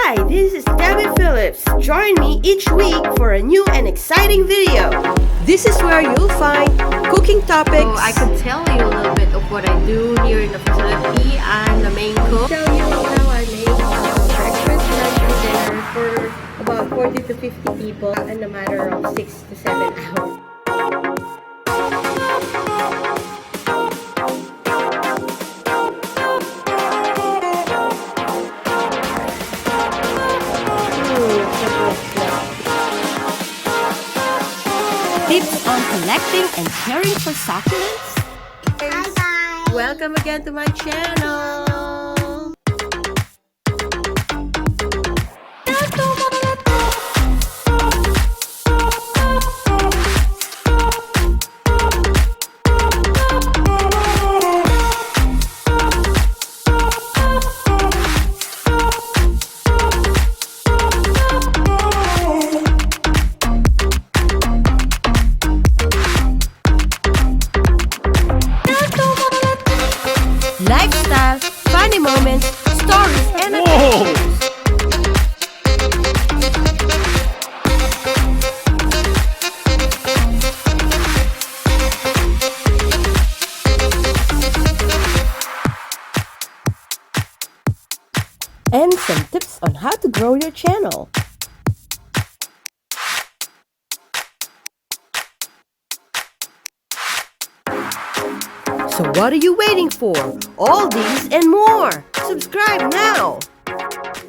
Hi, this is Debbie Phillips. Join me each week for a new and exciting video. This is where you'll find cooking topics. So I could tell you a little bit of what I do here in the facility. I'm the main cook. Tell you how I make breakfast, lunch, and dinner for about 40 to 50 people in a matter of 6 to 7 hours. Tips on collecting and caring for succulents. Bye-bye. Welcome again to my channel. Lifestyle, funny moments, stories, and adventures. And some tips on how to grow your channel. So what are you waiting for? All these and more! Subscribe now!